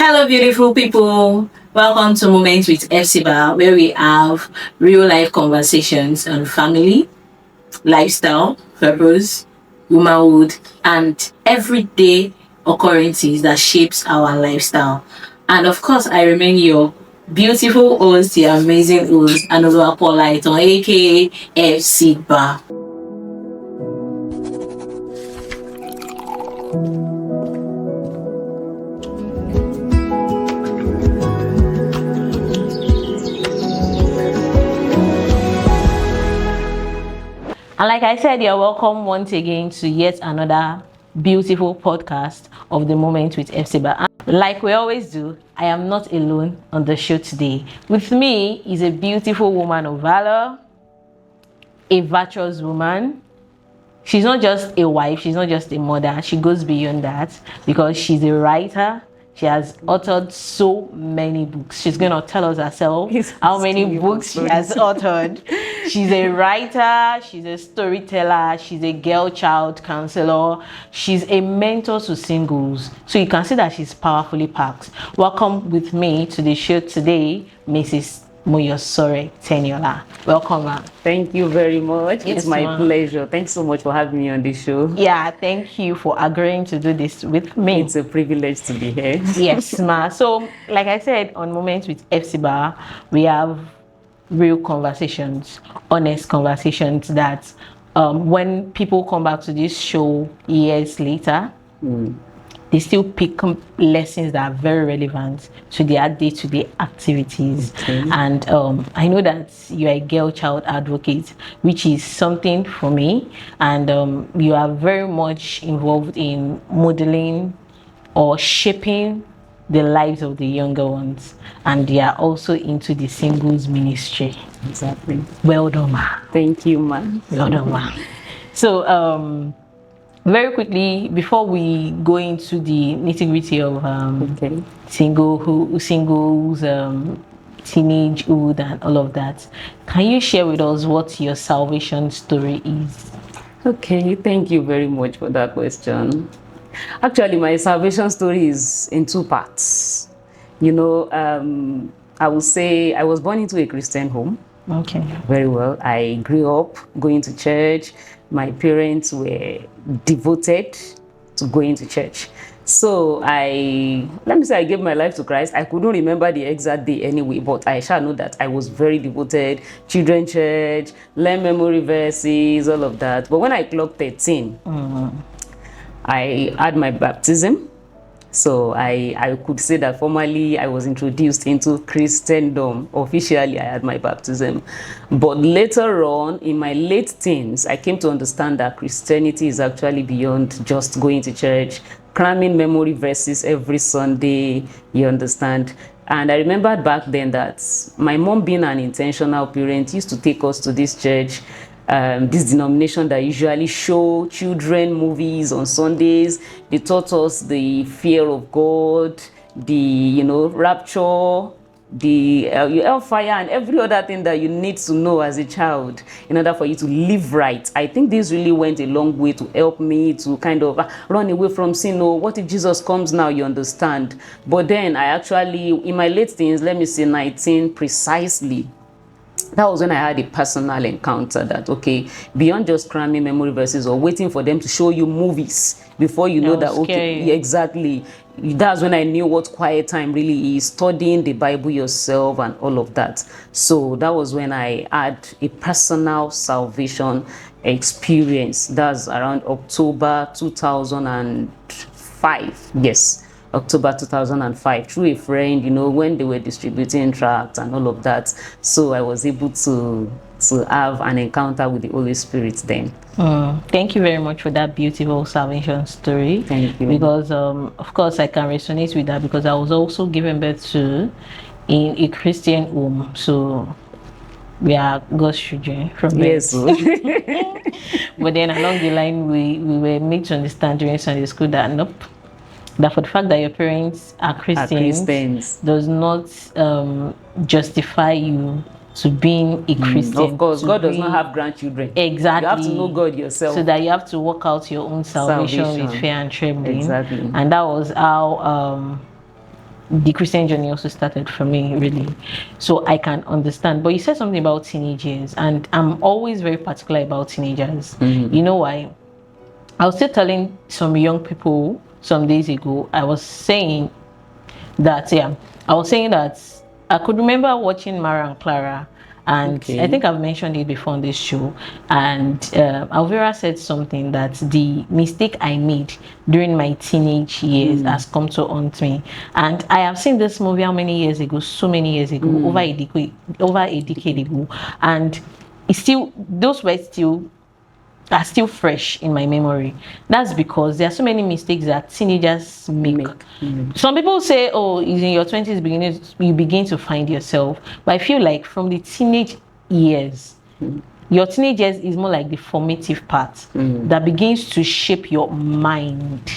Hello, beautiful people. Welcome to Moments with Hephzibah, where we have real life conversations on family, lifestyle, purpose, womanhood, and everyday occurrences that shapes our lifestyle. And of course, I remain your beautiful host, the amazing host, Anova Polaiton, aka Hephzibah. And like I said, you're welcome once again to yet another beautiful podcast of the Moment with Hephzibah. Like we always do, I am not alone on the show today. With me is a beautiful woman of valor, a virtuous woman. She's not just a wife, she's not just a mother, she goes beyond that because she's a writer. She has authored so many books. She's going to tell us herself how many books she has authored. She's a writer, she's a storyteller, she's a girl child counselor, she's a mentor to singles. So you can see that she's powerfully packed. Welcome with me to the show today, Mrs. Moyosore Teniola. Welcome, ma'am. Thank you very much. Yes, it's my ma'am. pleasure. Thanks so much for having me on the show. Yeah, thank you for agreeing to do this with me. It's a privilege to be here. Yes, ma. So, like I said, on Moments with Hephzibah, we have real conversations, honest conversations that when people come back to this show years later, they still pick up lessons that are very relevant to their day-to-day activities. Okay. And I know that you are a girl child advocate, which is something for me. And you are very much involved in modeling or shaping the lives of the younger ones. And they are also into the singles ministry. Exactly. Well done, ma. Thank you, man. Well done, ma. So, very quickly, before we go into the nitty-gritty of singles, teenagehood, and all of that, can you share with us what your salvation story is? Okay, thank you very much for that question. Actually, my salvation story is in two parts. I would say I was born into a Christian home. Okay. Very well. I grew up going to church. My parents were devoted to going to church. So I gave my life to Christ. I couldn't remember the exact day anyway, but I shall know that I was very devoted. Children church, learn memory verses, all of that. But when I clocked 13, I had my baptism. So I could say that formally I was introduced into Christendom. Officially, I had my baptism. But later on, in my late teens, I came to understand that Christianity is actually beyond just going to church, cramming memory verses every Sunday, you understand. And I remembered back then that my mom, being an intentional parent, used to take us to this church, this denomination that usually show children movies on Sundays. They taught us the fear of God, the rapture, the hellfire, and every other thing that you need to know as a child in order for you to live right. I think this really went a long way to help me to kind of run away from sin. Oh, what if Jesus comes now? You understand? But then I actually, in my late teens, let me say 19 precisely, that was when I had a personal encounter that, okay, beyond just cramming memory verses or waiting for them to show you movies before you know that, okay, exactly. That's when I knew what quiet time really is, studying the Bible yourself and all of that. So that was when I had a personal salvation experience. That's around October 2005. Yes. October 2005, through a friend, when they were distributing tracts and all of that. So I was able to have an encounter with the Holy Spirit then. Thank you very much for that beautiful salvation story. Thank you. Because, of course, I can resonate with that because I was also given birth to in a Christian home. So we are God's children from birth. Yes. But then along the line, we were made to understand during Sunday school that nope, that for the fact that your parents are Christians does not justify you to being a Christian. Of course, God does not have grandchildren. Exactly. You have to know God yourself. So that you have to work out your own salvation with fear and trembling. Exactly. And that was how the Christian journey also started for me, really. So I can understand. But you said something about teenagers, and I'm always very particular about teenagers. You know why? I was still telling some young people some days ago, I was saying that, I could remember watching Mara and Clara, and Okay. I think I've mentioned it before on this show, and Alvera said something that the mistake I made during my teenage years has come to haunt me. And I have seen this movie how many years ago? So many years ago, over a decade ago, and it's still, those were still are still fresh in my memory. That's because there are so many mistakes that teenagers make. Some people say, oh, it's in your 20s you begin to find yourself. But I feel like from the teenage years, your teenage years is more like the formative part that begins to shape your mind.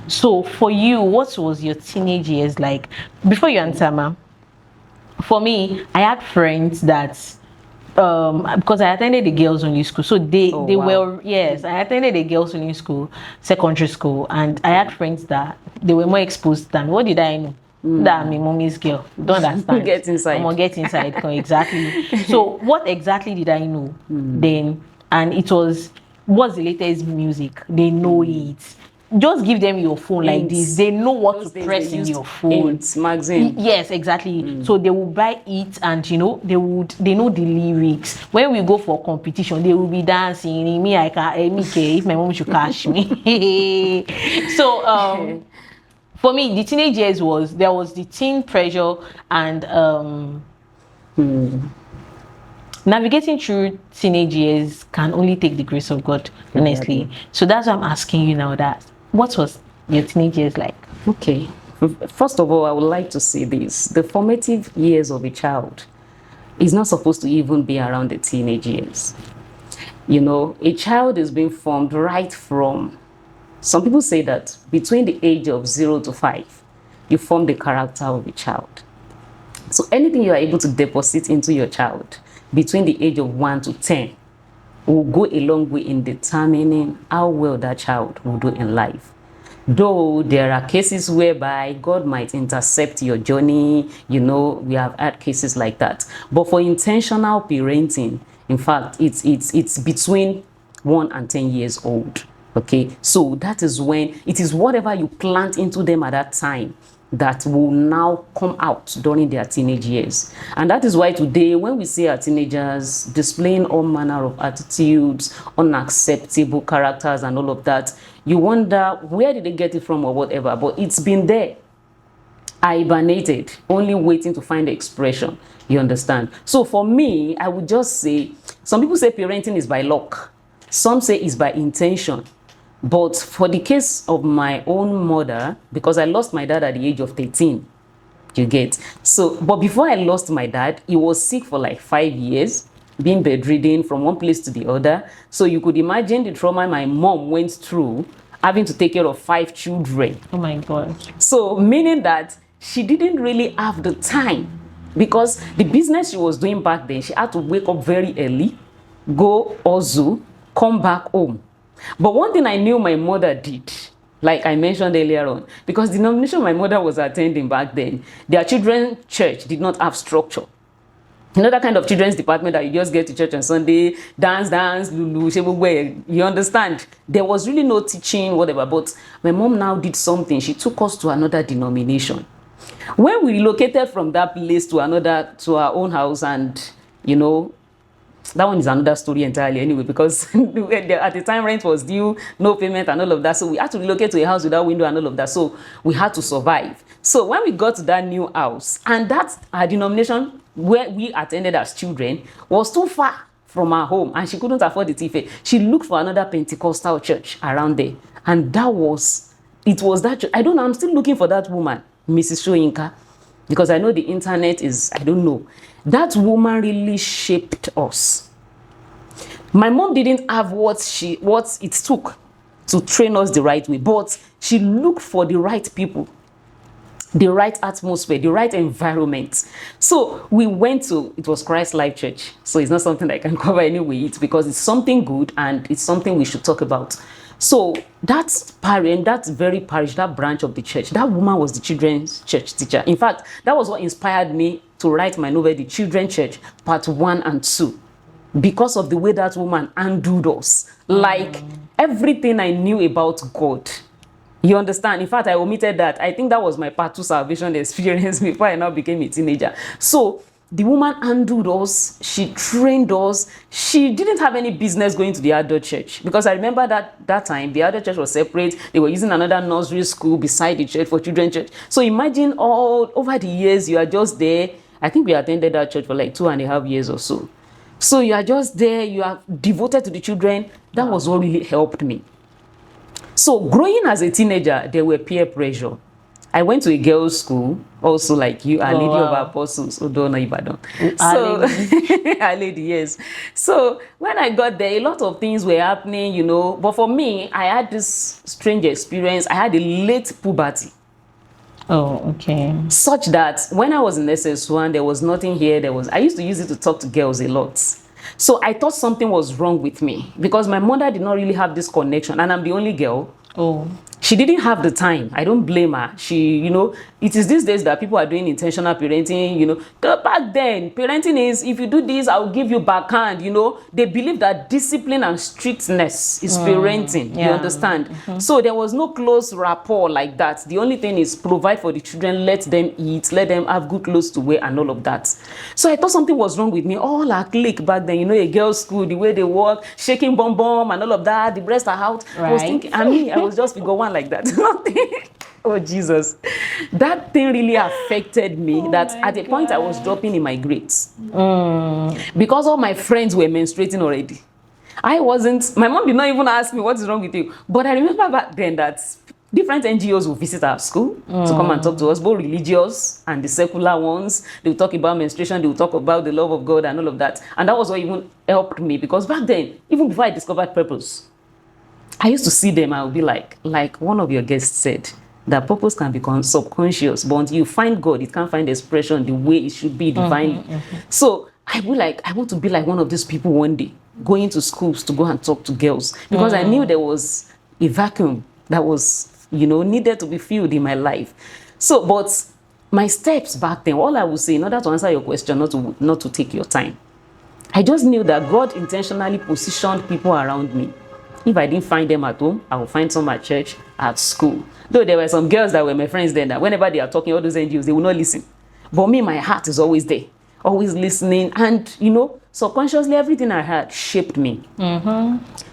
So for you, what was your teenage years like? Before you answer, ma, for me, I had friends that because I attended the girls only school, so they wow. were, yes, I attended the girls only school, secondary school, and I had friends that they were more exposed than, what did I know? That I'm a mommy's girl. Don't understand. Get inside. I'm gonna get inside. Exactly. So what exactly did I know then? And it was, what's the latest music? They know it. Just give them your phone like this. They know what to press in your phone. Magazine. Yes, exactly. So they will buy it, and they know the lyrics. When we go for competition, they will be dancing. Me, I can, if my mom should catch me. So for me, the teenage years there was the teen pressure, and navigating through teenage years can only take the grace of God, honestly. So that's why I'm asking you now, that what was your teenage years like? Okay. First of all, I would like to say this. The formative years of a child is not supposed to even be around the teenage years. You know, a child is being formed right from, some people say that between the age of 0 to 5, you form the character of a child. So anything you are able to deposit into your child between the age of 1 to 10 will go a long way in determining how well that child will do in life. Though there are cases whereby God might intercept your journey, you know, we have had cases like that. But for intentional parenting, in fact, it's between 1 and 10 years old. Okay, so that is when it is whatever you plant into them at that time that will now come out during their teenage years. And that is why today, when we see our teenagers displaying all manner of attitudes, unacceptable characters and all of that, you wonder where did they get it from or whatever, but it's been there, hibernated, only waiting to find the expression. You understand? So for me, I would just say, some people say parenting is by luck, some say it's by intention. But for the case of my own mother, because I lost my dad at the age of 13, you get. So, but before I lost my dad, he was sick for like 5 years, being bedridden from one place to the other. So you could imagine the trauma my mom went through, having to take care of 5 children. Oh my God. So meaning that she didn't really have the time, because the business she was doing back then, she had to wake up very early, go Ozu, come back home. But one thing I knew my mother did, like I mentioned earlier on, because the denomination my mother was attending back then, their children's church did not have structure. You know, that kind of children's department that you just get to church on Sunday, dance, lulu, shebugwe, you understand? There was really no teaching, whatever. But my mom now did something. She took us to another denomination. When we relocated from that place to our own house, and, you know, that one is another story entirely anyway, because at the time rent was due, no payment and all of that. So we had to relocate to a house without window and all of that. So we had to survive. So when we got to that new house, and that our denomination where we attended as children was too far from our home, and she couldn't afford the ticket. She looked for another Pentecostal church around there. And it was that church. I don't know, I'm still looking for that woman, Mrs. Shoyinka, because I know the internet is, I don't know. That woman really shaped us. My mom didn't have what it took to train us the right way, but she looked for the right people, the right atmosphere, the right environment. So we went to, it was Christ Life Church. So it's not something that I can cover anyway, it's because it's something good and it's something we should talk about. So that parent, that very parish, that branch of the church, that woman was the children's church teacher. In fact, that was what inspired me to write my novel, The Children's Church, Part 1 and 2. Because of the way that woman handled us. Like everything I knew about God. You understand? In fact, I omitted that. I think that was my Part 2 salvation experience before I now became a teenager. So the woman handled us, she trained us. She didn't have any business going to the adult church, because I remember that time the adult church was separate. They were using another nursery school beside the church for children's church. So imagine all over the years you are just there. I think we attended that church for like 2.5 years or so. So you are just there, you are devoted to the children. That was what really helped me. So growing as a teenager, there were peer pressure. I went to a girls' school, also like you, Our Lady of Apostles, Odona Ibadan. So, Our Lady, yes. So when I got there, a lot of things were happening, you know. But for me, I had this strange experience. I had a late puberty. Oh, okay. Such that when I was in SS1, there was nothing here. I used to use it to talk to girls a lot. So I thought something was wrong with me, because my mother did not really have this connection, and I'm the only girl. Oh. She didn't have the time. I don't blame her. She, you know, it is these days that people are doing intentional parenting, you know. Back then, parenting is, if you do this, I'll give you backhand, you know. They believe that discipline and strictness is parenting, you understand? So there was no close rapport like that. The only thing is provide for the children, let them eat, let them have good clothes to wear and all of that. So I thought something was wrong with me. All our clique back then, you know, a girls' school, the way they walk, shaking bum bum and all of that, the breasts are out. Right. I was thinking, I was just figure one like that. Oh Jesus, that thing really affected me. That at a point I was dropping in my grades because all my friends were menstruating already. I wasn't. My mom did not even ask me what is wrong with you. But I remember back then that different NGOs will visit our school to come and talk to us, both religious and the secular ones. They will talk about menstruation, they will talk about the love of God and all of that. And that was what even helped me, because back then, even before I discovered purpose, I used to see them, I would be like one of your guests said, that purpose can become subconscious, but until you find God, it can't find expression the way it should be divinely. So I would like, I want to be like one of these people one day, going to schools to go and talk to girls, because I knew there was a vacuum that was, you know, needed to be filled in my life. So, but my steps back then, all I would say, in order to answer your question, not to take your time, I just knew that God intentionally positioned people around me. If I didn't find them at home, I would find some at church, at school. Though there were some girls that were my friends then, that whenever they are talking, all those NGOs, they will not listen. But me, my heart is always there, always listening. And, you know, subconsciously, everything I had shaped me.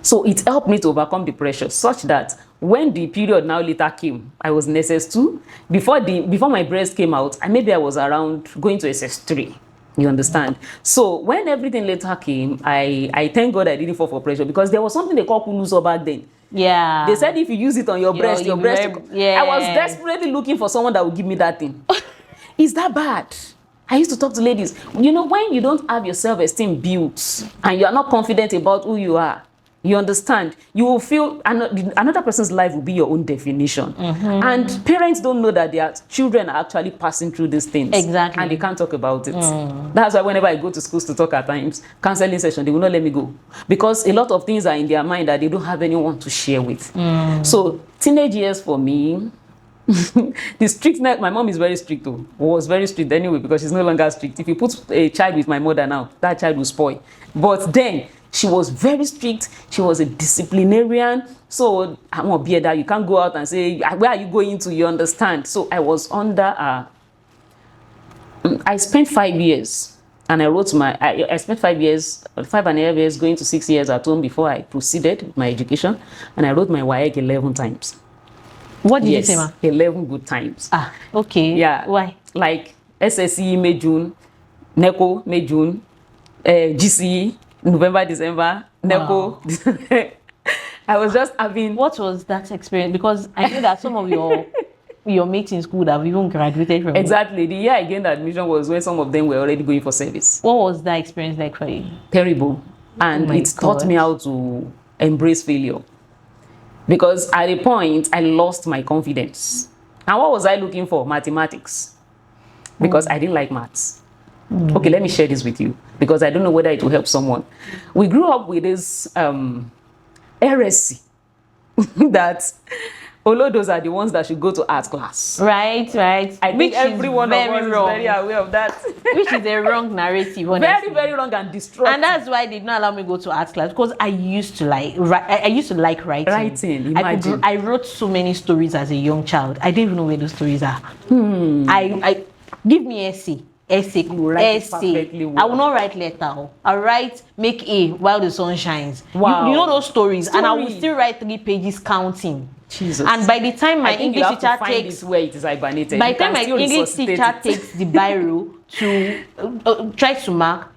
So it helped me to overcome the pressure, such that when the period now later came, I was in SS2. Before my breast came out, maybe I was around going to SS3. You understand? So when everything later came, I thank God I didn't fall for pressure, because there was something they called kunuso back then. Yeah. They said if you use it on your breast, your breast. Yeah. I was desperately looking for someone that would give me that thing. Is that bad? I used to talk to ladies. You know, when you don't have your self-esteem built and you are not confident about who you are, you understand, you will feel another person's life will be your own definition. And parents don't know that their children are actually passing through these things. Exactly. And they can't talk about it. That's why whenever I go to schools to talk at times, counseling session, they will not let me go. Because a lot of things are in their mind that they don't have anyone to share with. So teenage years for me, the strictness, my mom is very strict too. Was very strict anyway, because she's no longer strict. If you put a child with my mother now, that child will spoil. But then, she was very strict. She was a disciplinarian. So I won't be that. You can't go out and say, where are you going to? You understand? So I was under I spent 5 years, and I wrote I spent 5 years, 5.5 years, going to 6 years at home before I proceeded with my education. And I wrote my WAEC 11 times. What did you say, ma? 11 good times. Ah, okay. Yeah. Why? Like SSE, May, June, NECO, May, June, GCE, November, December, NECO. Wow. I was just having... What was that experience? Because I know that some of your mates in school have even graduated from Exactly. The year I gained admission was when some of them were already going for service. What was that experience like for you? Terrible. And it taught me how to embrace failure. Because at a point, I lost my confidence. And what was I looking for? Mathematics. Because I didn't like maths. Okay, let me share this with you, because I don't know whether it will help someone. We grew up with this heresy that although those are the ones that should go to art class. Right. I think every one of us is very aware of that. Which is a wrong narrative, honestly. Very wrong and destructive. And that's why they did not allow me to go to art class, because I used to like writing. Imagine. I wrote so many stories as a young child. I didn't even know where those stories are. I give me essay. You write it perfectly well. I will not write letter. I'll write make A while the sun shines. Wow. You know those stories, and I will still write 3 pages counting. Jesus. And by the time my English teacher takes where it is hibernated, by the time my English teacher takes the biro to try to mark,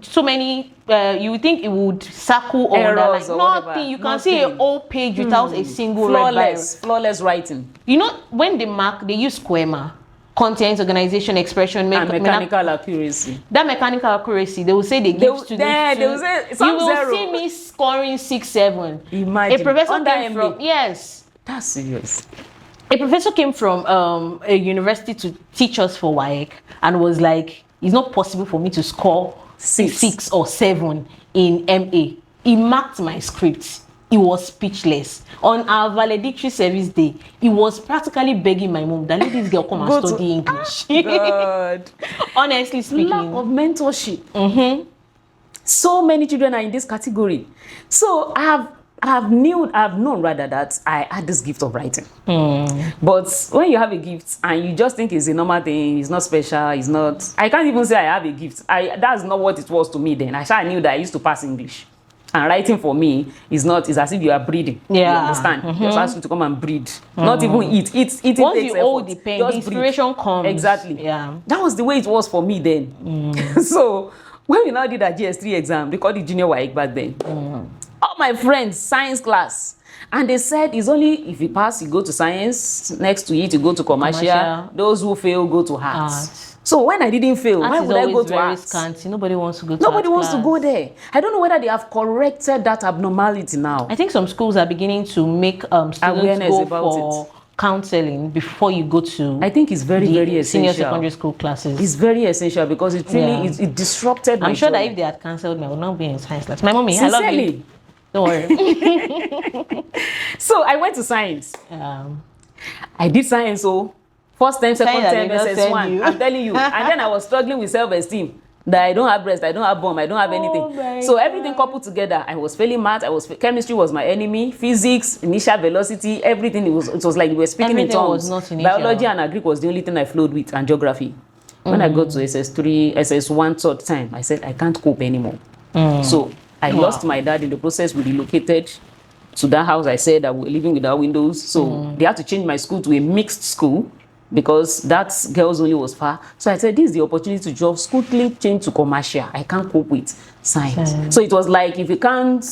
so many you would think it would circle or errors like or nothing. whatever. You can see a whole page without a single red biro. Flawless writing. When they mark, they use square, content, organization, expression, and mechanical accuracy. That mechanical accuracy, they will say they give students. They will say you will zero. see me scoring 6, 7. Imagine. A professor came from That's serious. A professor came from a university to teach us for WAEC and was like, it's not possible for me to score 6 or 7 in MA. He marked my script. He was speechless. On our valedictory service day, he was practically begging my mom that let this girl come and study English. God. Honestly speaking. Lack of mentorship. So many children are in this category. So I've known rather that I had this gift of writing. But when you have a gift and you just think it's a normal thing, it's not special, it's not. I can't even say I have a gift. That's not what it was to me then. I knew that I used to pass English. And writing for me is as if you are breathing. Yeah. You understand? Just ask you to come and breathe. Not even eat. Eating once takes you hold the pen, the inspiration comes. Exactly. Yeah. That was the way it was for me then. So when we now did our GS3 exam, they called it junior WAEC back then. All my friends, science class. And they said it's only if you pass, you go to science. Next to it, you go to commercial. Those who fail, go to arts. So when I didn't fail, why would I go to arts? Scanty. Nobody wants to go to Nobody wants to go there. I don't know whether they have corrected that abnormality now. I think some schools are beginning to make students go for counseling before you go to. I think it's very essential. Senior secondary school classes. It's very essential because it really it disrupted my I'm sure joy. that if they had cancelled me, I would not be in science class. My mommy, sincerely, I love you. Don't worry. So I went to science. I did science, first time, second time, SS1. I'm telling you. And then I was struggling with self-esteem. That I don't have breast, I don't have bum, I don't have anything. So everything coupled together. I was failing math, chemistry was my enemy, physics, initial velocity, everything. It was like we were speaking in tongues. Biology and Greek was the only thing I flowed with, and geography. When I got to SS3, SS1 third time, I said I can't cope anymore. So I lost my dad in the process. We relocated to that house. I said that we were living without windows. So they had to change my school to a mixed school, because that girls only was far. So I said, this is the opportunity to just quickly change to commercial. I can't cope with science. So it was like, if you can't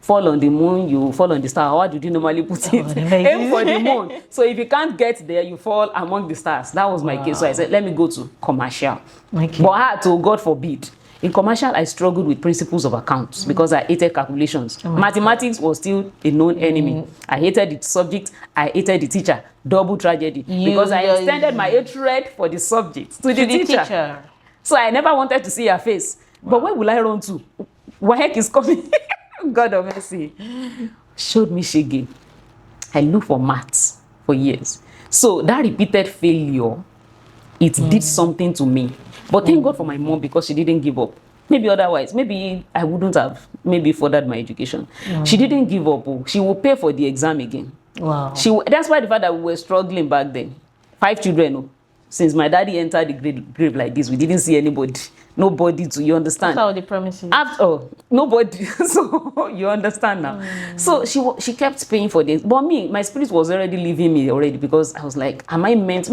fall on the moon, you fall on the star. How did you normally put it? Aim for the moon. So if you can't get there, you fall among the stars. That was my case. So I said, let me go to commercial. But I had to, God forbid. In commercial, I struggled with principles of accounts because I hated calculations. Mathematics was still a known enemy. I hated the subject. I hated the teacher. Double tragedy. Because I extended my hatred for the subject to the teacher. So I never wanted to see her face. But where will I run to? WAEC is coming. God of mercy. Showed me shege. I looked for maths for years. So that repeated failure, it did something to me. But thank God for my mom, because she didn't give up. Maybe otherwise, maybe I wouldn't have furthered my education. She didn't give up. She will pay for the exam again. Wow. That's why the fact that we were struggling back then. 5 children. Since my daddy entered the grave like this, we didn't see anybody. Nobody to, you understand? That's how they promised you. Nobody. So you understand now. So she kept paying for this. But my spirit was already leaving me already, because I was like, am I meant?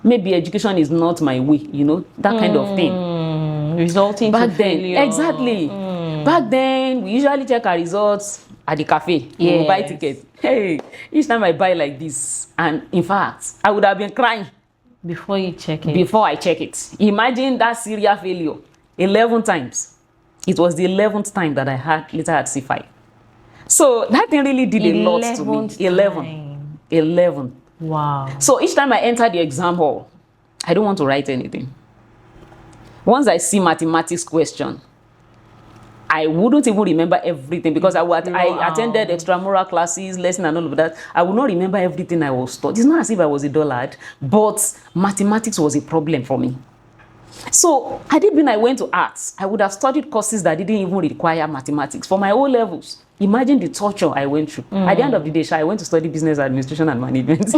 Maybe education is not my way, that kind of thing. Resulting back to then, failure. exactly. Back then, we usually check our results at the cafe. We will buy tickets. Hey, each time I buy like this, and in fact, I would have been crying before you check it. Before I check it. Imagine that serial failure 11 times. It was the 11th time that I later had C5. So that thing really did a lot to me. 11. Wow. So each time I enter the exam hall, I don't want to write anything. Once I see mathematics question, I wouldn't even remember everything because I attended extramural classes, lesson and all of that. I would not remember everything I was taught. It's not as if I was a dullard, but mathematics was a problem for me. So had it been I went to arts, I would have studied courses that didn't even require mathematics for my O levels. Imagine the torture I went through. At the end of the day, I went to study business administration and management.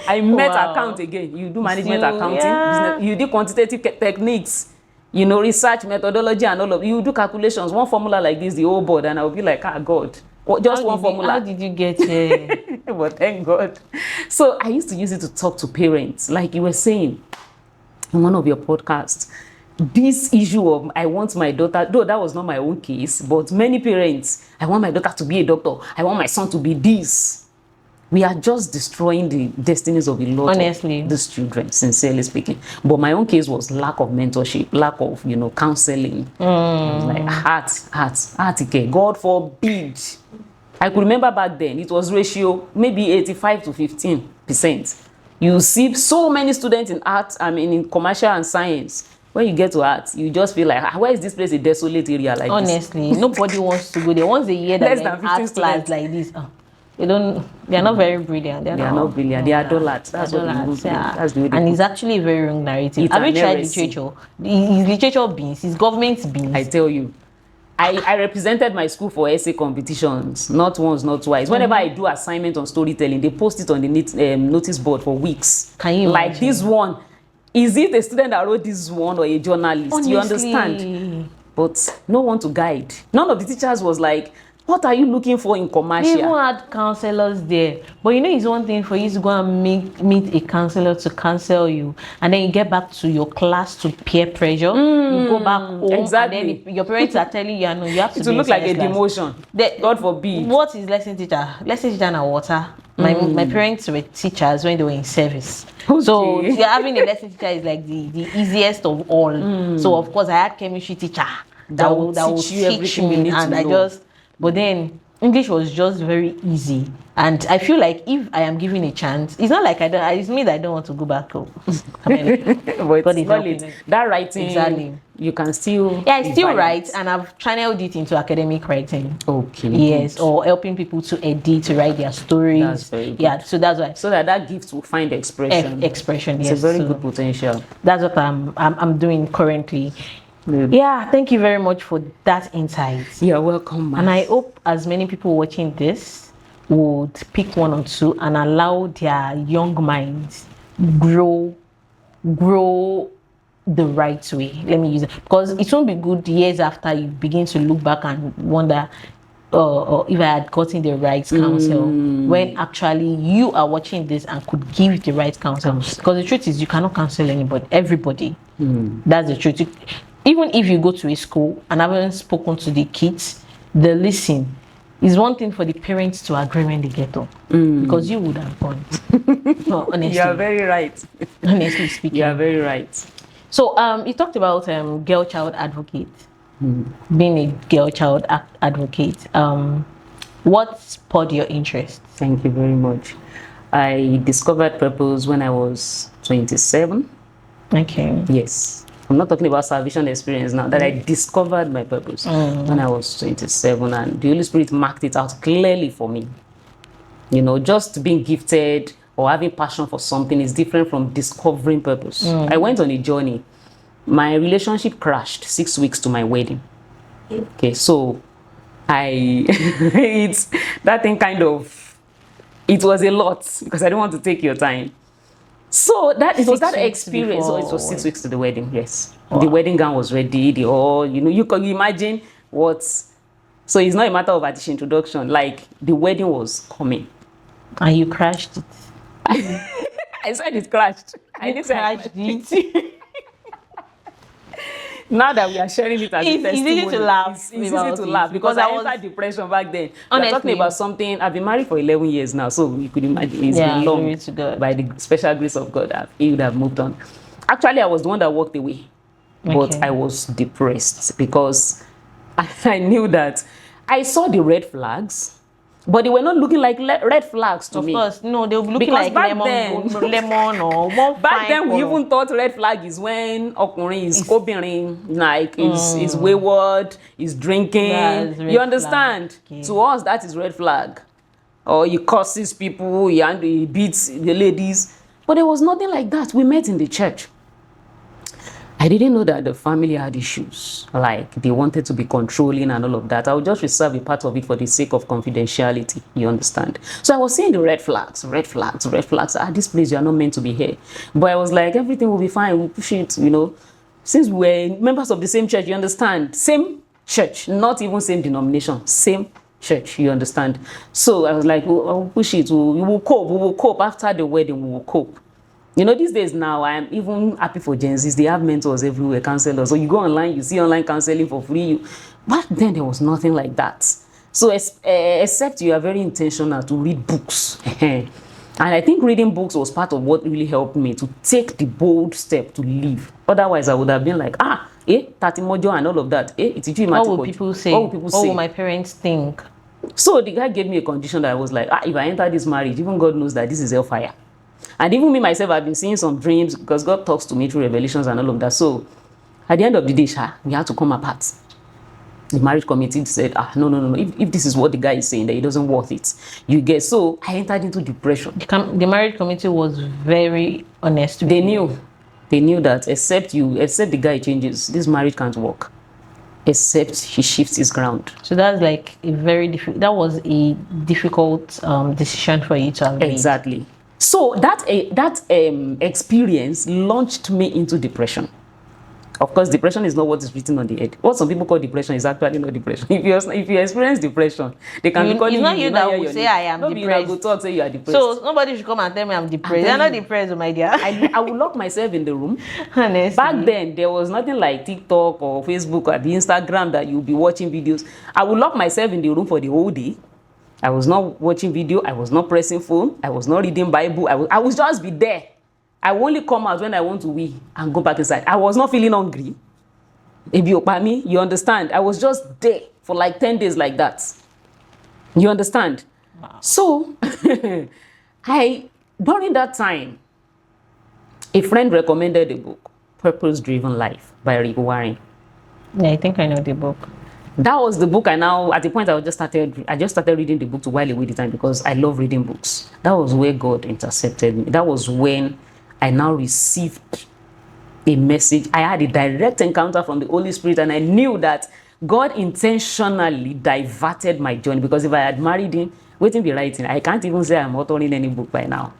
I met account again. You do management accounting, business, you do quantitative techniques, you know, research methodology and all of you do calculations. One formula like this, the whole board, and I'll be like, ah, God, just one formula. How did you get here? But thank God. So I used to use it to talk to parents, like you were saying in one of your podcasts. This issue of I want my daughter, though that was not my own case, but many parents, I want my daughter to be a doctor, I want my son to be this. We are just destroying the destinies of a lot of these children, sincerely speaking. But my own case was lack of mentorship, lack of, you know, counseling. Like heart care. God forbid. I could remember back then, it was ratio maybe 85 to 15%. You see so many students in art, in commercial and science. When you get to art, you just feel like, why is this place a desolate area like Honestly, nobody wants to go there. Once a year that they're in art class like this, they are not very brilliant. They are not brilliant. They are dullards. That's what they do. That's the way and it's actually a very wrong narrative. Have you tried literature? Is literature beans? Is government beans? I tell you. I represented my school for essay competitions, not once, not twice. Whenever I do assignment on storytelling, they post it on the notice board for weeks. Can you imagine? Like this one, is it a student that wrote this one or a journalist? Honestly. You understand? But no one to guide. None of the teachers was like, what are you looking for in commercial? We even had counselors there. But you know, it's one thing for you to go and meet a counselor to counsel you, and then you get back to your class to peer pressure. You go back home, and then your parents are telling you, no, you have to. It will look like a demotion. God forbid. What is lesson teacher? Lesson teacher and water. My parents were teachers when they were in service. Okay. So having a lesson teacher is like the easiest of all. So of course I had chemistry teacher that would teach me, and I just. But then English was just very easy, and I feel like if I am given a chance, it's not like it's me that I don't want to go back home. But it's valid. That writing, exactly. You can still. Yeah, I still write, and I've channeled it into academic writing. Okay. Yes, or helping people to edit, to write their stories. That's very good. Yeah, so that's why. So that gift will find expression. Expression. It's yes. a very good potential. That's what I'm doing currently. Yeah, thank you very much for that insight. You're welcome, and I hope as many people watching this would pick one or two and allow their young minds grow the right way. Let me use it, because it won't be good years after you begin to look back and wonder if I had gotten the right counsel, when actually you are watching this and could give the right counsel. Because the truth is, you cannot counsel everybody. That's the truth. Even if you go to a school and haven't spoken to the kids, the listen is one thing for the parents to agree when they get up, because you would have gone. No, honestly, you are very right. Honestly speaking, you are very right. So you talked about girl child advocate, being a girl child advocate. What spurred your interest? Thank you very much. I discovered purpose when I was 27. Okay. Yes. I'm not talking about salvation experience now, that I discovered my purpose when I was 27, and the Holy Spirit marked it out clearly for me. You know, just being gifted or having passion for something is different from discovering purpose. I went on a journey. My relationship crashed 6 weeks to my wedding. Okay, so it's that thing it was a lot, because I don't want to take your time. So it was that experience. So it was 6 weeks to the wedding. Yes, the wedding gown was ready. You can imagine what. So it's not a matter of artist introduction. Like the wedding was coming, and you crashed it. I said it crashed. I didn't crashed it. Now that we are sharing it as a testimony, it's easy to laugh. It's easy to laugh because I entered depression back then. We're talking about something. I've been married for 11 years now, so you could imagine it's been long. By the special grace of God, he would have moved on. Actually, I was the one that walked away, but I was depressed because I knew that I saw the red flags. But they were not looking like red flags to me. Of course, no, they'll be looking Because like back lemon or more back then we color. even thought red flag is when ọkùnrin is obìnrin, like is wayward, is drinking. That's red You understand? flag. Okay. To us, that is red flag. Or he curses people, he beats the ladies. But there was nothing like that. We met in the church. I didn't know that the family had issues, like they wanted to be controlling and all of that. I would just reserve a part of it for the sake of confidentiality, you understand? So I was seeing the red flags, red flags, red flags. This place, you are not meant to be here. But I was like, everything will be fine, we'll push it, you know. Since we're members of the same church, you understand? Same church, not even same denomination, same church, you understand? So I was like, we'll push it, we will cope. After the wedding, we will cope. You know, these days now, I am even happy for Gen Zs. They have mentors everywhere, counselors. So you go online, you see online counseling for free. Back then, there was nothing like that. So except you are very intentional to read books. And I think reading books was part of what really helped me to take the bold step to leave. Otherwise, I would have been like, Tati Mojo and all of that. What will people say? What will people say? What will my parents think? So the guy gave me a condition that I was like, if I enter this marriage, even God knows that this is hellfire. And even me myself, I've been seeing some dreams because God talks to me through revelations and all of that. So at the end of the day, we had to come apart. The marriage committee said, no. If this is what the guy is saying, that it doesn't worth it. You get, so I entered into depression. The marriage committee was very honest. They knew that except the guy changes, this marriage can't work. Except he shifts his ground. So that's like that was a difficult decision for you to have made. Exactly. So that experience launched me into depression. Of course, depression is not what is written on the head. What some people call depression is actually not depression. If you experience depression, they can be calling you. It's not you that will say I am depressed. Go talk, say you are depressed. So nobody should come and tell me I'm depressed. You're not depressed, my dear. I would lock myself in the room. Honestly. Back then, there was nothing like TikTok or Facebook or the Instagram that you'll be watching videos. I would lock myself in the room for the whole day. I was not watching video. I was not pressing phone. I was not reading Bible. I would just be there. I will only come out when I want to wee and go back inside. I was not feeling hungry. If you pay me, you understand? I was just there for like 10 days like that. You understand? Wow. So, during that time, a friend recommended the book, Purpose Driven Life by Rick Warren. Yeah, I think I know the book. That was the book at the point I just started reading the book to while away the time because I love reading books. That was where God intercepted me. That was when I now received a message. I had a direct encounter from the Holy Spirit and I knew that God intentionally diverted my journey because if I had married him, waiting be writing, I can't even say I'm authoring any book by now.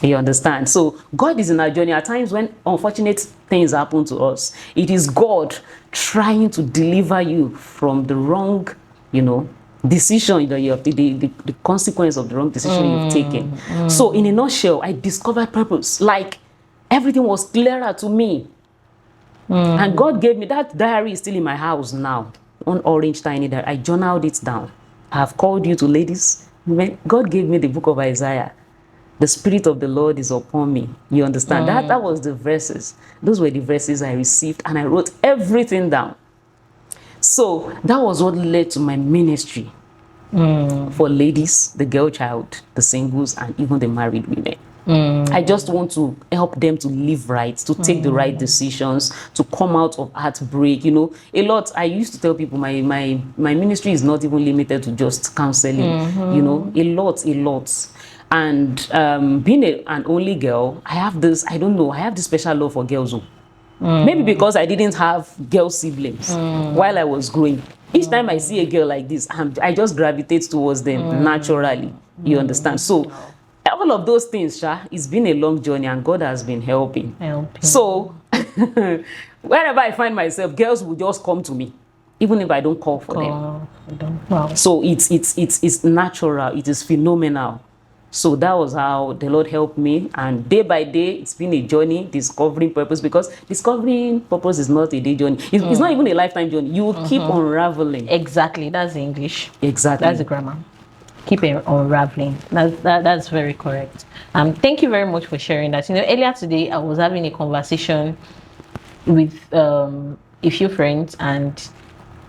You understand? So God is in our journey. At times when unfortunate things happen to us, it is God trying to deliver you from the wrong, decision that you have the consequence of the wrong decision you've taken. So in a nutshell, I discovered purpose. Like everything was clearer to me. And God gave me that diary is still in my house now. One orange tiny diary. I journaled it down. I have called you to ladies. When God gave me the book of Isaiah. The Spirit of the Lord is upon me. You understand? That was the verses. Those were the verses I received and I wrote everything down. So that was what led to my ministry for ladies, the girl child, the singles, and even the married women. I just want to help them to live right, to take the right decisions, to come out of heartbreak. A lot. I used to tell people my ministry is not even limited to just counseling. A lot. And being an only girl, I have this special love for girls. Maybe because I didn't have girl siblings while I was growing. Each time I see a girl like this, I just gravitate towards them naturally. You understand? So all of those things, it's been a long journey and God has been helping. So wherever I find myself, girls will just come to me, even if I don't call for them. Wow. So it's natural. It is phenomenal. So that was how the Lord helped me. And day by day, it's been a journey discovering purpose, because discovering purpose is not a day journey. It's not even a lifetime journey. You will keep unraveling. Exactly. That's the English. Exactly. That's the grammar. Keep unraveling. That's very correct. Thank you very much for sharing that. Earlier today, I was having a conversation with a few friends, and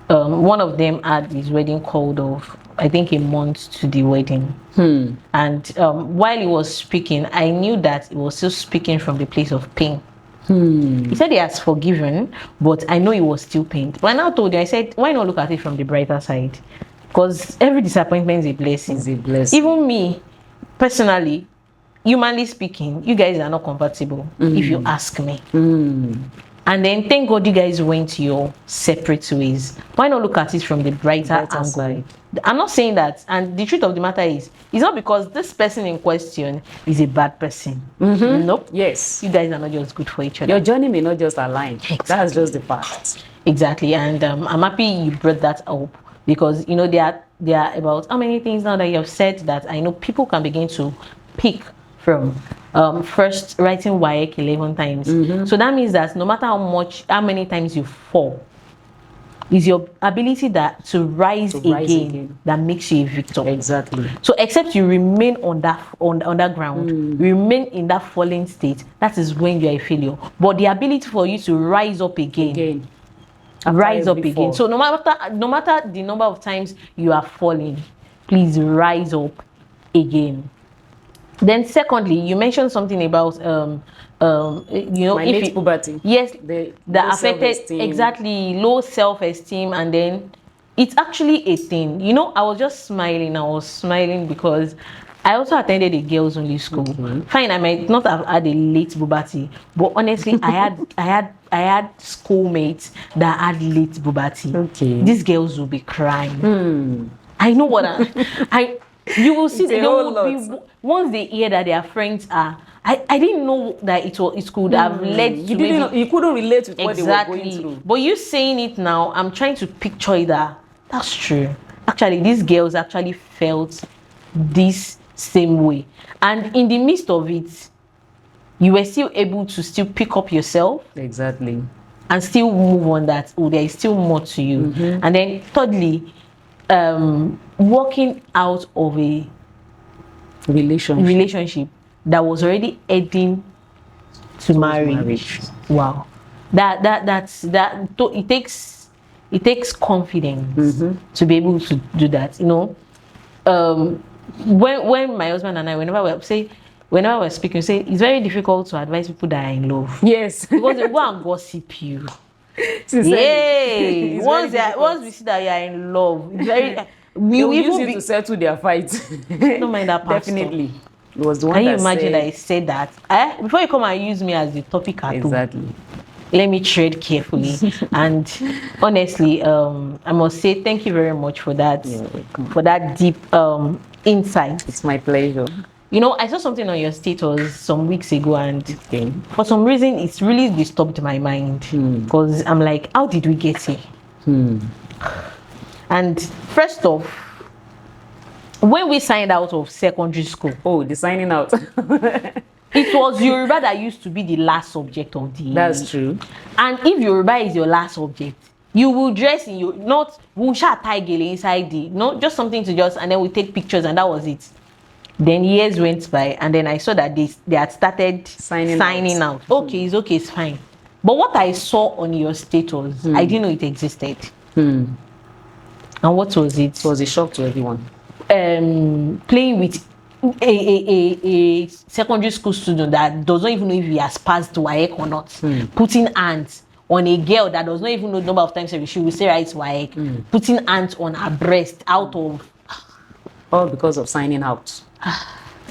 one of them had his wedding called off I think, a month to the wedding. And while he was speaking, I knew that he was still speaking from the place of pain. He said he has forgiven, but I know he was still pained. But I now told you, I said, why not look at it from the brighter side? Because every disappointment is a blessing. It's a blessing. Even me, personally, humanly speaking, you guys are not compatible, if you ask me. And then thank God you guys went your separate ways. Why not look at it from the brighter angle? Side. I'm not saying that, and the truth of the matter is, it's not because this person in question is a bad person. Nope. Yes. You guys are not just good for each other. Your journey may not just align. Exactly. That's just the fact. Exactly, and I'm happy you brought that up, because you know there are about how many things now that you have said that I know people can begin to pick from. First, writing WAEC 11 times. So that means that no matter how many times you fall, is your ability to rise again that makes you a victor. Exactly. So except you remain on that ground, remain in that fallen state, that is when you are a failure. But the ability for you to rise up again. Rise up again. So no matter the number of times you are falling, please rise up again. Then secondly, you mentioned something about you know, my late puberty. Yes, the affected exactly low self-esteem, and then it's actually a thing. You know, I was just smiling. I was smiling because I also attended a girls only school. Fine, I might not have had a late puberty, but honestly, I had schoolmates that had late puberty. These girls will be crying. I know what you will see. They will be, once they hear that their friends are. I didn't know that it could have led to. You couldn't relate with what they were going through. But you saying it now, I'm trying to picture it. That's true. Actually, these girls actually felt this same way, and in the midst of it, you were still able to still pick up yourself. Exactly. And still move on. That there is still more to you. And then thirdly, working out of a relationship that was already heading to marriage. Wow, it takes confidence to be able to do that. You know, when my husband and I, whenever we're speaking, we say it's very difficult to advise people that are in love. Yes, because they go and gossip you. Yay! Once we see that you are in love, it's very. We will use it to settle their fights. Don't mind that, pastor. Definitely. It was the one. Can you imagine that I said that? Before you come and use me as the topic at exactly. Let me tread carefully. And honestly, I must say thank you very much for that. For that deep insight. It's my pleasure. You know, I saw something on your status some weeks ago, and for some reason, it's really disturbed my mind. Because I'm like, how did we get here? And first off, when we signed out of secondary school. Oh, the signing out. It was Yoruba that used to be the last subject of the. That's true. And if Yoruba is your last subject, you will dress in your wusha taigele inside just something to just, and then we take pictures, and that was it. Then years went by, and then I saw that they had started signing out. Okay, it's fine. But what I saw on your status, I didn't know it existed. And what was it? It was a shock to everyone. Playing with a secondary school student that does not even know if he has passed WAEC or not. Putting hands on a girl that does not even know the number of times she will say right WAEC. Putting hands on her breast out of. All because of signing out.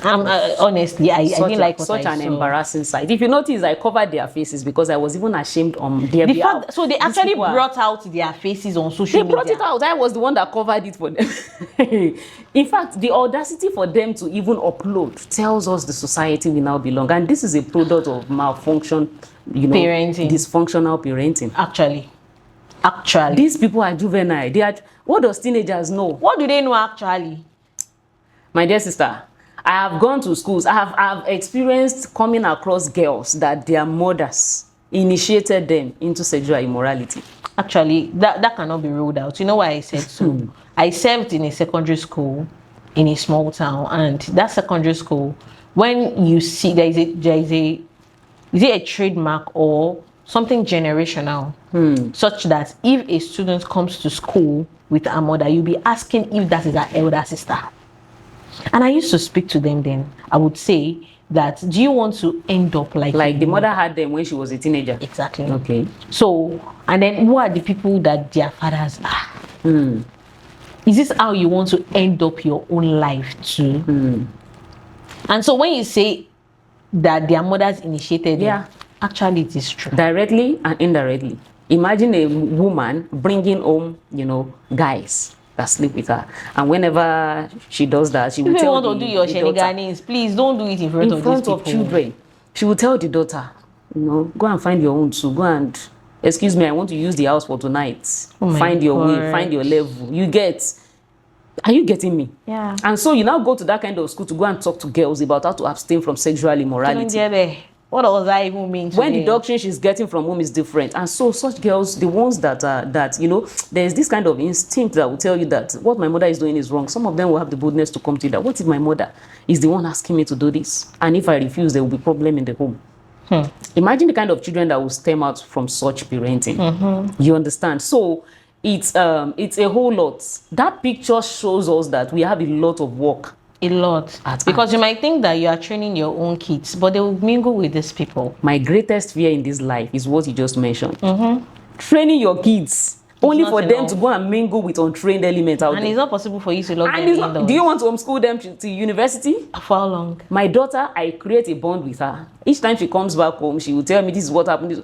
Honestly, I didn't like what I saw. Such an embarrassing sight. If you notice, I covered their faces because I was even ashamed on their behalf. So they actually brought out their faces on social media. They brought it out. I was the one that covered it for them. In fact, the audacity for them to even upload tells us the society we now belong. And this is a product of malfunction, parenting. Dysfunctional parenting. Actually. These people are juvenile. What does teenagers know? What do they know actually? My dear sister, I have gone to schools. I have experienced coming across girls that their mothers initiated them into sexual immorality. Actually, that cannot be ruled out. You know why I said so? I served in a secondary school in a small town, and that secondary school, when you see there is a trademark or something generational, such that if a student comes to school with a mother, you'll be asking if that is her elder sister. And I used to speak to them then. I would say that, do you want to end up like the mother had them when she was a teenager? Exactly. Okay. So, and then who are the people that their fathers are? Is this how you want to end up your own life too? And so when you say that their mothers initiated it, actually it is true. Directly and indirectly. Imagine a woman bringing home, guys that sleep with her, and whenever she does that, she will tell want to do your shenanigans, please don't do it in front of children. She will tell the daughter, go and find your own too. Go and, excuse me, I want to use the house for tonight. Find your way, find your level. You get. Are you getting me? Yeah. And so you now go to that kind of school to go and talk to girls about how to abstain from sexual immorality. What does that even mean? When the doctrine she's getting from home is different. And so such girls, the ones that there's this kind of instinct that will tell you that what my mother is doing is wrong. Some of them will have the boldness to come to you that, what if my mother is the one asking me to do this? And if I refuse, there will be problem in the home. Imagine the kind of children that will stem out from such parenting. You understand? So it's a whole lot. That picture shows us that we have a lot of work. A lot. Because you might think that you are training your own kids, but they will mingle with these people. My greatest fear in this life is what you just mentioned. Training your kids only for them to go and mingle with untrained elements out there. And it's not possible for you to log them in. Do you want to homeschool them to university? For how long? My daughter, I create a bond with her. Each time she comes back home, she will tell me this is what happened.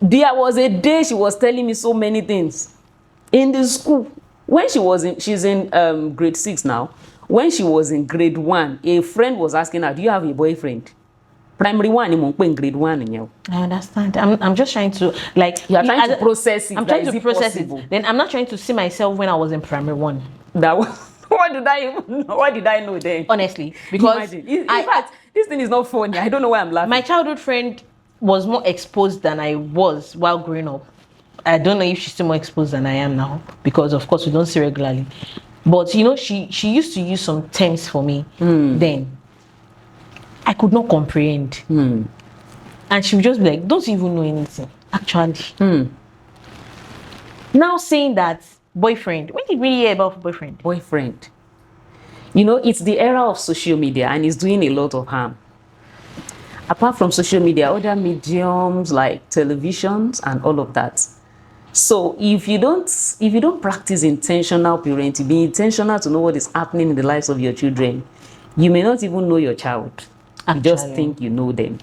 There was a day she was telling me so many things in the school. When she's in grade 6 now. When she was in grade 1, a friend was asking her, do you have a boyfriend? Primary 1, in grade 1. I understand. I'm just trying to, you are trying to process it. I'm trying to process it. Then I'm not trying to see myself when I was in primary 1. That was, what did I even know? What did I know then? Honestly, because in fact, this thing is not funny. I don't know why I'm laughing. My childhood friend was more exposed than I was while growing up. I don't know if she's still more exposed than I am now, because of course we don't see regularly. But she used to use some terms for me then. I could not comprehend. And she would just be like, don't you even know anything, actually. Now saying that boyfriend, when did we hear about boyfriend? Boyfriend. It's the era of social media and it's doing a lot of harm. Apart from social media, other mediums like televisions and all of that. So if you don't practice intentional parenting, be intentional to know what is happening in the lives of your children, you may not even know your child. You just think you know them.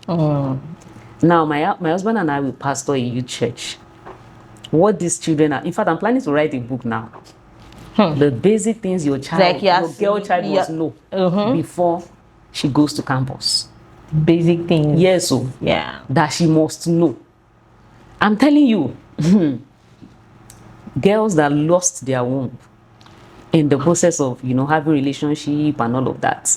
Now, my husband and I will pastor a youth church. What these children are, in fact, I'm planning to write a book now. The basic things your child, your girl child must know before she goes to campus. Basic things. Yes, so that she must know. I'm telling you. Girls that lost their womb in the process of, having relationship and all of that.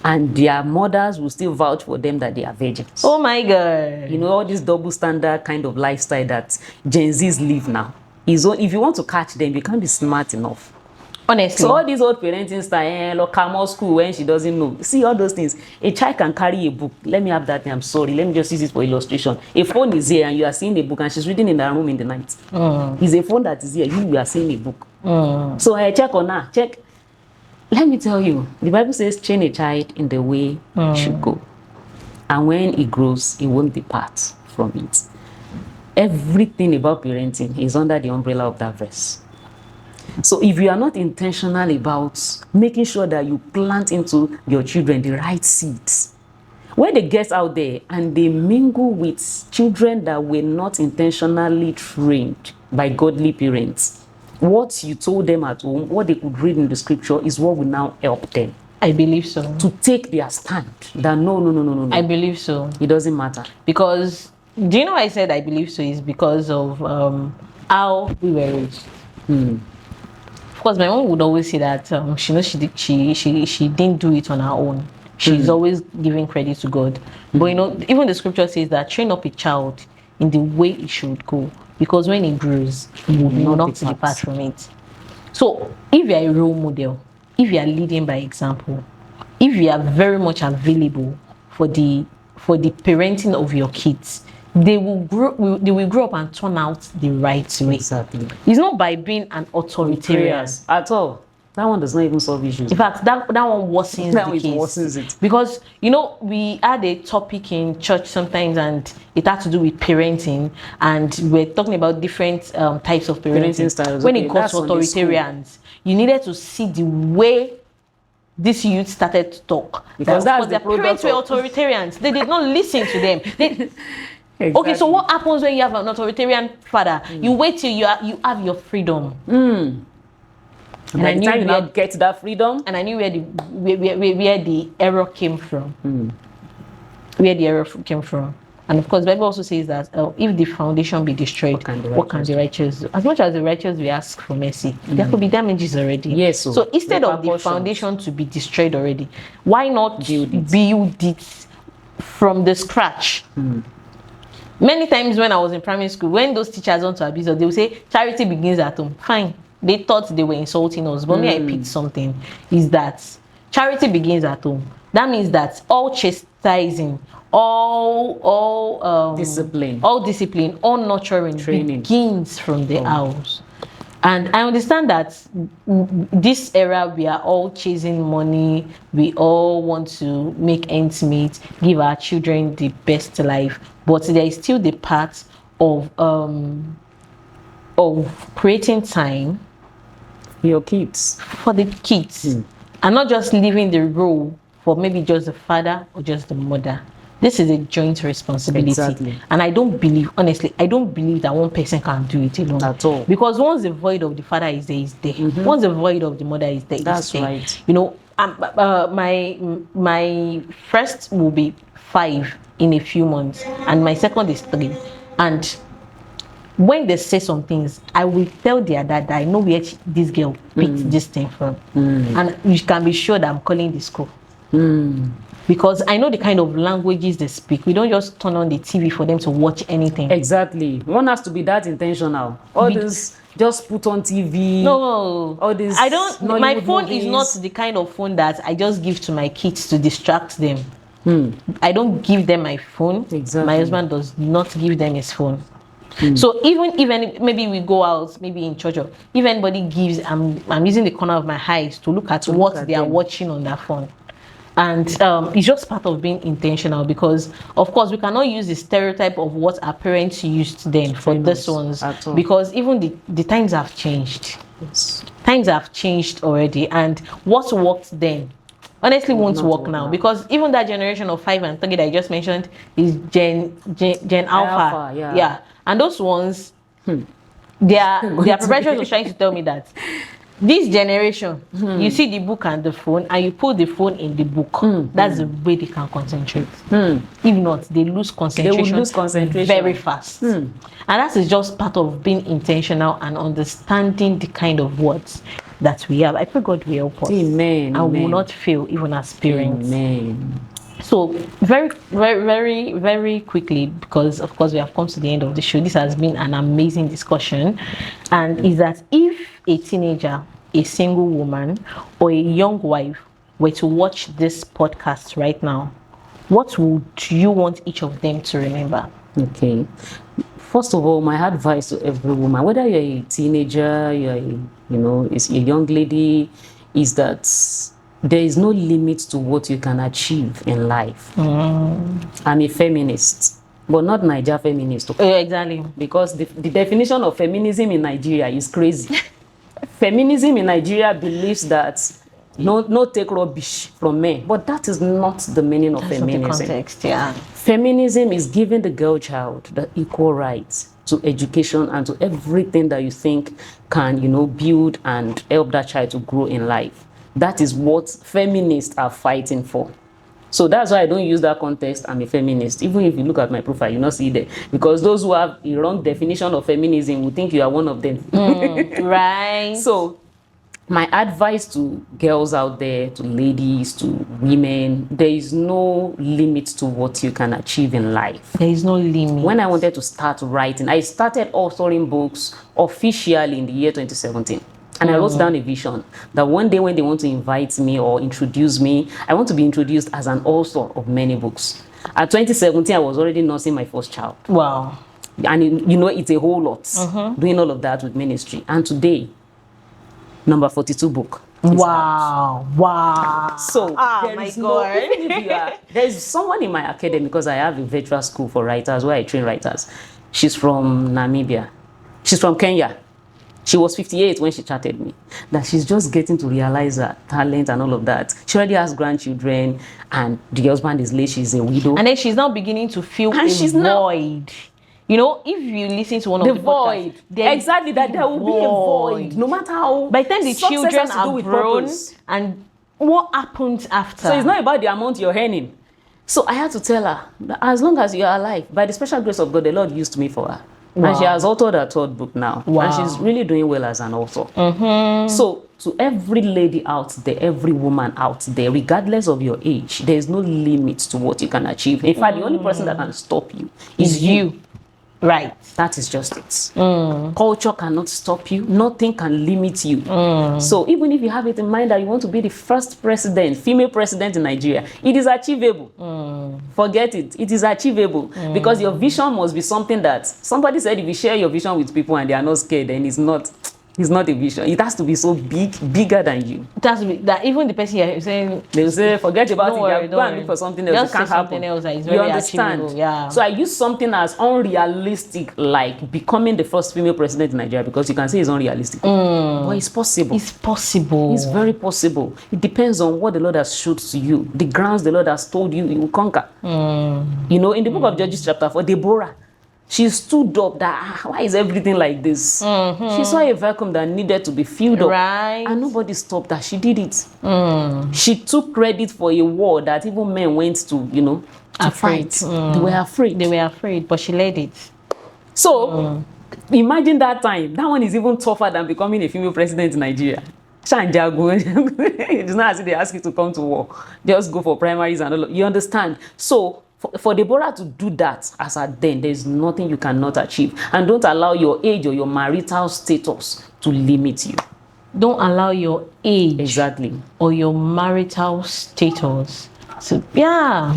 And their mothers will still vouch for them that they are virgins. Oh my God. All this double standard kind of lifestyle that Gen Zs live now. If you want to catch them, you can't be smart enough. Honestly. So all these old parenting style, local school when she doesn't know. See all those things. A child can carry a book. Let me have that thing. I'm sorry. Let me just use it for illustration. A phone is here and you are seeing a book and she's reading in her room in the night. It's a phone that is here. You are seeing a book. So I check on her. Check. Let me tell you. The Bible says train a child in the way it should go. And when it grows, it won't depart from it. Everything about parenting is under the umbrella of that verse. So if you are not intentional about making sure that you plant into your children the right seeds, when they get out there and they mingle with children that were not intentionally trained by godly parents, what you told them at home, what they could read in the scripture is what will now help them. I believe so. To take their stand that no. I believe so. It doesn't matter. Because, do you know why I said I believe so? Is because of how we were raised. Of course, my mom would always say that she knows she didn't do it on her own. She's always giving credit to God. But even the scripture says that train up a child in the way it should go, because when it grows, it will not depart from it. So if you are a role model, if you are leading by example, if you are very much available for the parenting of your kids, they will grow up and turn out the right way. Exactly. It's not by being an authoritarian Prayers at all. That one does not even solve issues. In fact, that one worsens That the one case. worsens it. Because, you know, we had a topic in church sometimes, and it had to do with parenting, and we're talking about different types of parenting styles. When Okay, it got to authoritarians, you needed to see the way this youth started to talk. Because that, that's their the parents were authoritarians. They did not listen to them. Exactly. Okay, so what happens when you have an authoritarian father? You wait till you have your freedom. And by the time you now get that freedom, and I knew where the error came from. Where the error came from. And of course, the Bible also says that if the foundation be destroyed, what can the righteous do? As much as the righteous we ask for mercy, there could be damages already. Yes. So instead of the foundation to be destroyed already, why not build it from the scratch? Many times when I was in primary school, when those teachers want to abuse us, they will say charity begins at home. Fine. They thought they were insulting us, but me, I picked something. Is that charity begins at home. That means that all chastising, all discipline, all nurturing training begins from the house. And I understand that this era, we are all chasing money. We all want to make ends meet, give our children the best life. But there is still the part of creating time your kids, for the kids, and not just leaving the role for maybe just the father or just the mother. This is a joint responsibility. Exactly. And I don't believe, honestly, I don't believe that one person can do it alone. At all. Because once the void of the father is there, is there. Once the void of the mother is there, that's is there. Right. You know, my first will be 5 in a few months, and my second is 3. And when they say some things, I will tell their dad that I know where this girl picked this thing from. And you can be sure that I'm calling the school. Because I know the kind of languages they speak. We don't just turn on the TV for them to watch anything. Exactly. One has to be that intentional. All this just put on TV. No. All this. I don't. My phone movies. is not the kind of phone that I just give to my kids to distract them. I don't give them my phone. Exactly. My husband does not give them his phone. So even maybe we go out, maybe in church, or if anybody gives, I'm using the corner of my eyes to look at what they are watching on their phone. And it's just part of being intentional, because of course we cannot use the stereotype of what our parents used then for this ones, because even the times have changed. Yes. Times have changed already, and what worked then honestly won't work now, because even that generation of 5 and 3 that I just mentioned is Gen Alpha. Yeah. And those ones, their preparation was trying to tell me that this generation, you see the book and the phone, and you put the phone in the book. That's the way they can concentrate. If not, they lose concentration. They will lose concentration very fast. And that is just part of being intentional and understanding the kind of words that we have. I pray God will help us. Amen. And we will not fail even as parents. Amen. So very, very, very, very quickly, because of course we have come to the end of the show. This has been an amazing discussion, and is that if a teenager, a single woman, or a young wife were to watch this podcast right now, what would you want each of them to remember? Okay. First of all, my advice to every woman, whether you're a teenager, is a young lady, is that there is no limit to what you can achieve in life. I'm a feminist, but not Niger feminist. Okay? Exactly. Because the definition of feminism in Nigeria is crazy. Feminism in Nigeria believes that no take rubbish from men, but that is not the meaning of feminism. Not the context, yeah. Feminism is giving the girl child the equal rights to education and to everything that you think can, build and help that child to grow in life. That is what feminists are fighting for. So that's why I don't use that context. I'm a feminist. Even if you look at my profile, you not see there. Because those who have a wrong definition of feminism will think you are one of them. Right. So my advice to girls out there, to ladies, to women, there is no limit to what you can achieve in life. There is no limit. When I wanted to start writing, I started authoring books officially in the year 2017. And I wrote down a vision that one day when they want to invite me or introduce me, I want to be introduced as an author of many books. At 2017, I was already nursing my first child. Wow. And you know, it's a whole lot doing all of that with ministry. And today, number 42 book. Wow. Wow. So there is no, even if you are, there's someone in my academy, because I have a virtual school for writers where I train writers. She's from Namibia. She's from Kenya. She was 58 when she chatted me. That she's just getting to realize her talent and all of that. She already has grandchildren, and the husband is late. She's a widow. And then she's now beginning to feel a void. You know, if you listen to one of the void, exactly, that there will be a void, no matter how. By the time the children are grown, and what happens after? So it's not about the amount you're earning. So I had to tell her that as long as you are alive, by the special grace of God, the Lord used me for her. Wow. And she has authored her third book now. Wow. And she's really doing well as an author. So to every lady out there, every woman out there, regardless of your age, there is no limit to what you can achieve. In fact, the only person that can stop you is you. Right. That is just it. Culture cannot stop you. Nothing can limit you. So even if you have it in mind that you want to be the first president, female president in Nigeria, it is achievable. Forget it. It is achievable. Because your vision must be something that somebody said, if you share your vision with people and they are not scared, then it's not a vision. It has to be so big, bigger than you. It has to be that even the person you're saying, they will say, forget about it. Go and look for something else. It can't happen. Else that is very you understand? Achievable. Yeah. So I use something as unrealistic, like becoming the first female president in Nigeria, because you can say it's unrealistic. But it's possible. It's possible. It's very possible. It depends on what the Lord has showed to you, the grounds the Lord has told you will conquer. You know, in the book of Judges chapter 4, Deborah, she stood up that, why is everything like this? She saw a vacuum that needed to be filled up. Right. And nobody stopped her. She did it. She took credit for a war that even men went to, you know, to fight. They were afraid. They were afraid, but she led it. So, imagine that time. That one is even tougher than becoming a female president in Nigeria. It's not as if they ask you to come to war. Just go for primaries and all. You understand? So, for Deborah to do that as her then, there's nothing you cannot achieve. And don't allow your age or your marital status to limit you. Don't allow your age or your marital status. So yeah,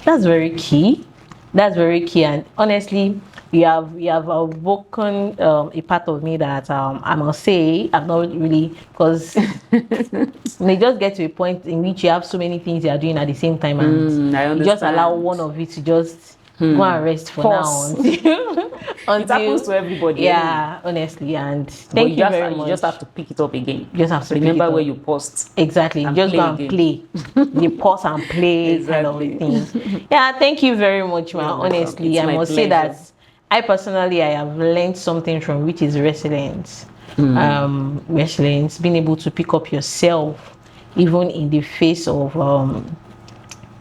that's very key. That's very key. And honestly, you have awoken a part of me that I must say I've not really, because they just get to a point in which you have so many things you are doing at the same time, and you just allow one of it to just go and rest for now until it happens to everybody. Yeah, honestly. And thank you very much. You just have to pick it up again. You just have to remember where you paused. Exactly. Just go and play. You pause and play kind of thing. Yeah, thank you very much, man. Honestly, I must say that I personally, I have learned something from, which is resilience. Resilience, being able to pick up yourself even in the face of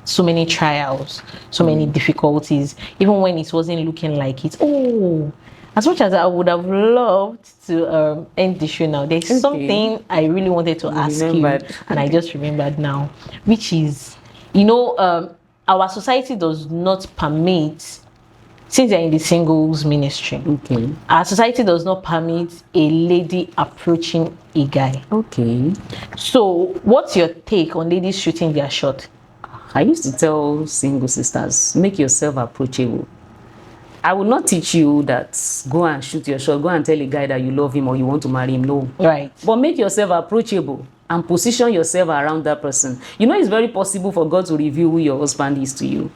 so many trials, so many difficulties, even when it wasn't looking like it. Oh, as much as I would have loved to end the show now, there's something I really wanted to ask you, and I just remembered now, which is, you know, our society does not permit, since you're in the singles ministry, our society does not permit a lady approaching a guy. So what's your take on ladies shooting their shot? I used to tell single sisters, make yourself approachable. I will not teach you that go and shoot your shot, go and tell a guy that you love him or you want to marry him. No. Right. But make yourself approachable and position yourself around that person. You know, it's very possible for God to reveal who your husband is to you.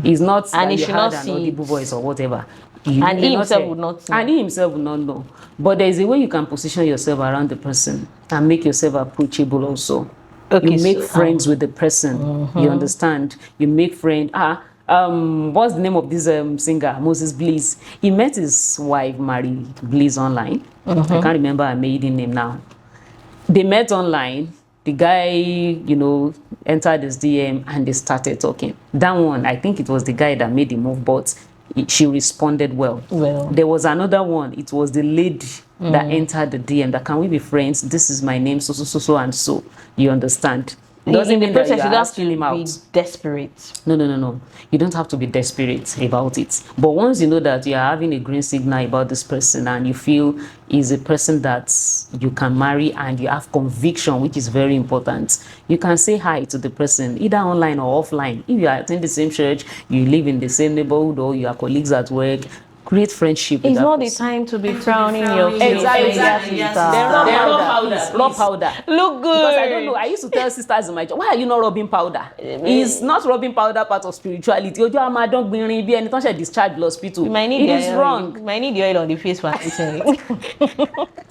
It's not and that he you should heard not an audible voice or whatever. And he himself would not know. And he himself would not know. But there is a way you can position yourself around the person and make yourself approachable also. You make friends with the person. You understand? You make friends. What's the name of this singer? Moses Bliss. He met his wife, Mary Bliss, online. I can't remember her maiden name now. They met online. The guy, you know, entered his DM and they started talking. That one, I think it was the guy that made the move, but she responded well. There was another one. It was the lady that entered the DM that, can we be friends? This is my name, so and so. You understand? Doesn't in the mean that process, you you are don't have asking to him be out. desperate. No. You don't have to be desperate about it. But once you know that you are having a green signal about this person and you feel is a person that you can marry and you have conviction, which is very important, you can say hi to the person either online or offline. If you are attending the same church, you live in the same neighborhood, or you are colleagues at work, create friendship with It's that not person. the time to be frowning your face. Exactly. Yes, Then rub powder. Please, rub powder. Look good. Because I don't know. I used to tell sisters in my church, why are you not rubbing powder? Is not rubbing powder part of spirituality? Ojo ama don gbinrin bí ẹni tán ṣe discharge lọ hospital. You might need It the is oil. wrong You might need the oil on the face for eating.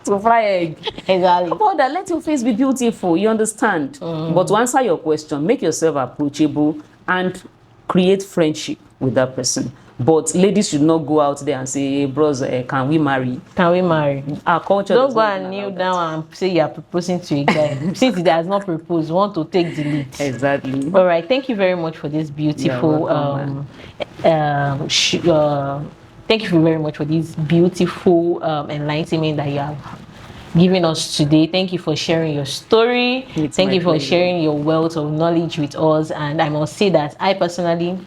to fry egg. Exactly. Powder, let your face be beautiful. You understand? But to answer your question, make yourself approachable and create friendship with that person. But ladies should not go out there and say, hey, bros, can we marry? Can we marry? Our culture Don't does go not and even kneel allow that. down and say you are proposing to a guy. Since he has not proposed, you want to take the lead. Exactly. All right. Thank you very much for this beautiful. welcome, Thank you very much for this beautiful enlightenment that you have given us today. Thank you for sharing your story. Thank you for pleasure. sharing your wealth of knowledge with us. And I must say that I personally,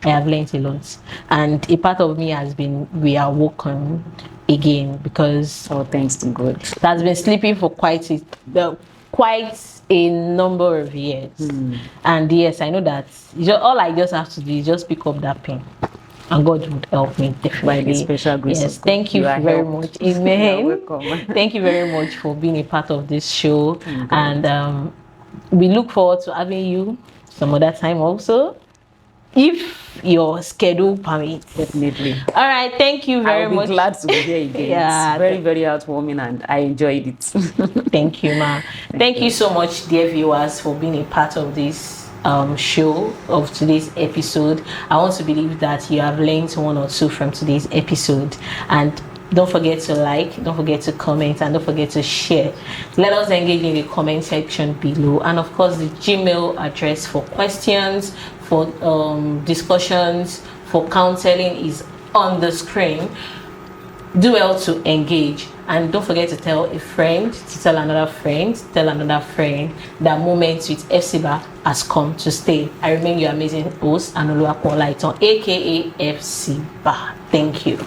I have learned a lot, and a part of me has been reawoken again, because Oh, thanks to God. it has been sleeping for quite a number of years. And yes, I know that all I just have to do is just pick up that pen, and God would help me definitely. By the special grace Yes, of God. thank you You are very helped. much. Amen. You are welcome. Thank you very much for being a part of this show, and we look forward to having you some other time also, if your schedule permits. Definitely. All right, thank you very I'll much. be glad to be here again. Yeah, It's very, very heartwarming and I enjoyed it. Thank you, ma. Thank you so much, dear viewers, for being a part of this show, of today's episode. I want to believe that you have learned one or two from today's episode, and don't forget to like, don't forget to comment, and don't forget to share. Let us engage in the comment section below, and of course the Gmail address for questions, for discussions, for counseling is on the screen. Do well to engage, and don't forget to tell a friend, to tell another friend, that Moments with Hephzibah has come to stay. I remain your amazing host, Anoluwapo Laiton, aka Hephzibah. Thank you.